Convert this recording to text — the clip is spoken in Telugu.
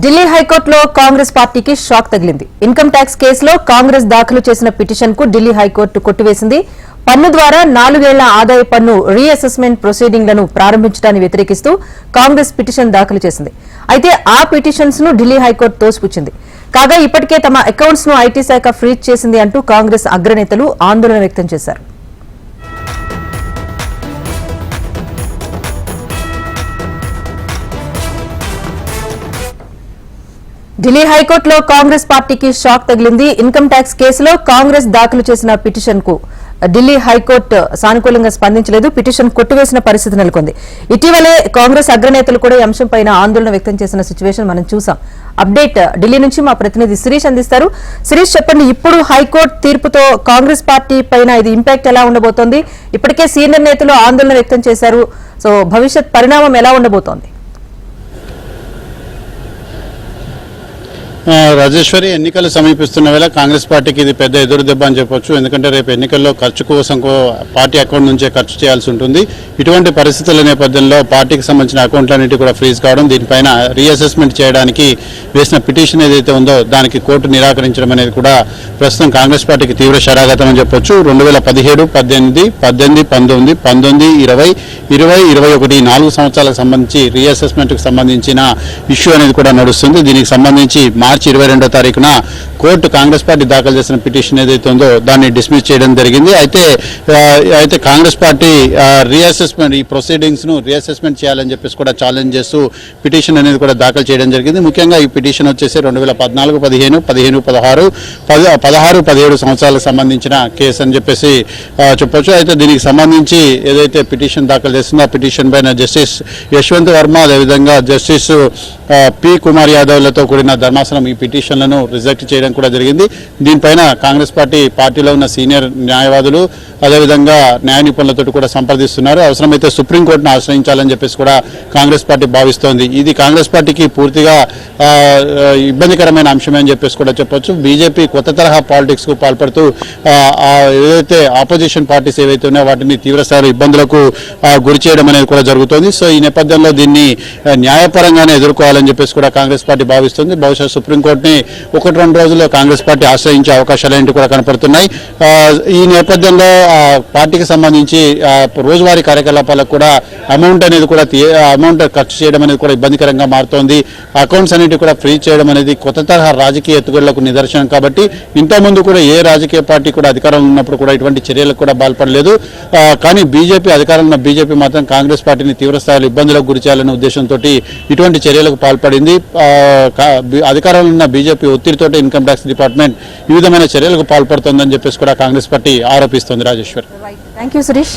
ఢిల్లీ హైకోర్టులో కాంగ్రెస్ పార్టీకి షాక్ తగిలింది. ఇన్కమ్ ట్యాక్స్ కేసులో కాంగ్రెస్ దాఖలు చేసిన పిటిషన్ కు ఢిల్లీ హైకోర్టు కొట్టివేసింది. పన్ను ద్వారా 4 ఏళ్ల ఆదాయ పన్ను రీఅసెస్మెంట్ ప్రొసీడింగ్లను ప్రారంభించడాన్ని వ్యతిరేకిస్తూ కాంగ్రెస్ పిటిషన్ దాఖలు చేసింది. అయితే ఆ పిటిషన్స్ ను ఢిల్లీ హైకోర్టు తోసిపుచ్చింది. కాగా ఇప్పటికే తమ అకౌంట్స్ ను ఐటీ శాఖ ఫ్రీజ్ చేసింది అంటూ కాంగ్రెస్ అగ్రనేతలు ఆందోళన వ్యక్తం చేశారు. ఢిల్లీ హైకోర్టులో కాంగ్రెస్ పార్టీకి షాక్ తగిలింది. ఇన్కమ్ ట్యాక్స్ కేసులో కాంగ్రెస్ దాఖలు చేసిన పిటిషన్ కు ఢిల్లీ హైకోర్టు సానుకూలంగా స్పందించలేదు. పిటిషన్ కొట్టివేసిన పరిస్థితి నెలకొంది. ఇటీవలే కాంగ్రెస్ అగ్రనేతలు కూడా ఈ అంశంపై ఆందోళన వ్యక్తం చేసిన సిచ్యువేషన్ మనం చూసాం. అప్డేట్ ఢిల్లీ నుంచి మా ప్రతినిధి శిరీష్ అందిస్తారు. శిరీష్, చెప్పండి, ఇప్పుడు హైకోర్టు తీర్పుతో కాంగ్రెస్ పార్టీ పైన ఇది ఇంపాక్ట్ ఎలా ఉండబోతోంది? ఇప్పటికే సీనియర్ నేతలు ఆందోళన వ్యక్తం చేశారు. సో భవిష్యత్ పరిణామం ఎలా ఉండబోతోంది? రాజేశ్వరి, ఎన్నికలు సమీపిస్తున్న వేళ కాంగ్రెస్ పార్టీకి ఇది పెద్ద ఎదురు దెబ్బ అని చెప్పొచ్చు. ఎందుకంటే రేపు ఎన్నికల్లో ఖర్చు కోసం పార్టీ అకౌంట్ నుంచే ఖర్చు చేయాల్సి ఉంటుంది. ఇటువంటి పరిస్థితుల నేపథ్యంలో పార్టీకి సంబంధించిన అకౌంట్లన్నింటి కూడా ఫ్రీజ్ కావడం, దీనిపైన రీఅసెస్మెంట్ చేయడానికి వేసిన పిటిషన్ ఏదైతే ఉందో దానికి కోర్టు నిరాకరించడం అనేది కూడా ప్రస్తుతం కాంగ్రెస్ పార్టీకి తీవ్ర శరాఘాతం అని చెప్పొచ్చు. 2017, 18, 19, 19, 19, 20, 21 4 సంవత్సరాలకు సంబంధించి రీఅసెస్మెంట్కి సంబంధించిన ఇష్యూ అనేది కూడా నడుస్తుంది. దీనికి సంబంధించి మార్చి 22వ తారీఖున కోర్టు కాంగ్రెస్ పార్టీ దాఖలు చేసిన పిటిషన్ ఏదైతే ఉందో దాన్ని డిస్మిస్ చేయడం జరిగింది. అయితే కాంగ్రెస్ పార్టీ రీఅసెస్మెంట్, ఈ ప్రొసీడింగ్స్ ను రీఅసెస్మెంట్ చేయాలని చెప్పేసి కూడా ఛాలెంజ్ చేస్తూ పిటిషన్ అనేది కూడా దాఖలు చేయడం జరిగింది. ముఖ్యంగా ఈ పిటిషన్ వచ్చేసి 2014, 15, 16, 16, 17 సంవత్సరాలకు సంబంధించిన కేసు అని చెప్పేసి చెప్పొచ్చు. అయితే దీనికి సంబంధించి ఏదైతే పిటిషన్ దాఖలు చేస్తుందో ఆ పిటిషన్ పైన జస్టిస్ యశ్వంత్ వర్మ, అదేవిధంగా జస్టిస్ పి కుమార్ యాదవ్లతో కూడిన ధర్మాసనం ఈ పిటిషన్లను రిజెక్ట్ చేయడం కూడా జరిగింది. దీనిపైన కాంగ్రెస్ పార్టీలో ఉన్న సీనియర్ న్యాయవాదులు, అదేవిధంగా న్యాయ నిపుణులతో కూడా సంప్రదిస్తున్నారు. అవసరమైతే సుప్రీంకోర్టును ఆశ్రయించాలని చెప్పేసి కూడా కాంగ్రెస్ పార్టీ భావిస్తోంది. ఇది కాంగ్రెస్ పార్టీకి పూర్తిగా ఇబ్బందికరమైన అంశమే అని చెప్పేసి కూడా చెప్పొచ్చు. బీజేపీ కొత్త తరహా పాలిటిక్స్ కు పాల్పడుతూ ఏదైతే ఆపోజిషన్ పార్టీస్ ఏవైతే ఉన్నాయో వాటిని తీవ్రస్థాయి ఇబ్బందులకు గురి చేయడం అనేది కూడా జరుగుతోంది. సో ఈ నేపథ్యంలో దీన్ని న్యాయపరంగానే ఎదుర్కోవాలని చెప్పేసి కూడా కాంగ్రెస్ పార్టీ భావిస్తుంది. బహుశా సుప్రీంకోర్టుని 1-2 రోజుల్లో కాంగ్రెస్ పార్టీ ఆశ్రయించే అవకాశాలు ఏంటి కూడా కనపడుతున్నాయి. ఈ నేపథ్యంలో పార్టీకి సంబంధించి రోజువారీ కార్యకలాపాలకు కూడా అమౌంట్ ఖర్చు చేయడం అనేది కూడా ఇబ్బందికరంగా మారుతోంది. అకౌంట్స్ అన్నిటి కూడా ఫ్రీజ్ చేయడం అనేది కొత్త తరహా రాజకీయ ఎత్తుగడలకు నిదర్శనం. కాబట్టి ఇంతకుముందు కూడా ఏ రాజకీయ పార్టీ కూడా అధికారంలో ఉన్నప్పుడు కూడా ఇటువంటి చర్యలకు కూడా పాల్పడలేదు. కానీ అధికారంలో ఉన్న బీజేపీ మాత్రం కాంగ్రెస్ పార్టీని తీవ్రస్థాయిలో ఇబ్బందులకు గురి చేయాలనే ఉద్దేశంతో ఇటువంటి చర్యలకు పాల్పడింది. అధికారంలో ఉన్న బీజేపీ ఒత్తిడితోటి ఇన్కమ్ ట్యాక్స్ డిపార్ట్మెంట్ ఈ విధమైన చర్యలకు పాల్పడుతోందని చెప్పేసి కూడా కాంగ్రెస్ పార్టీ ఆరోపిస్తోంది. Rajeshwar, thank you Suresh.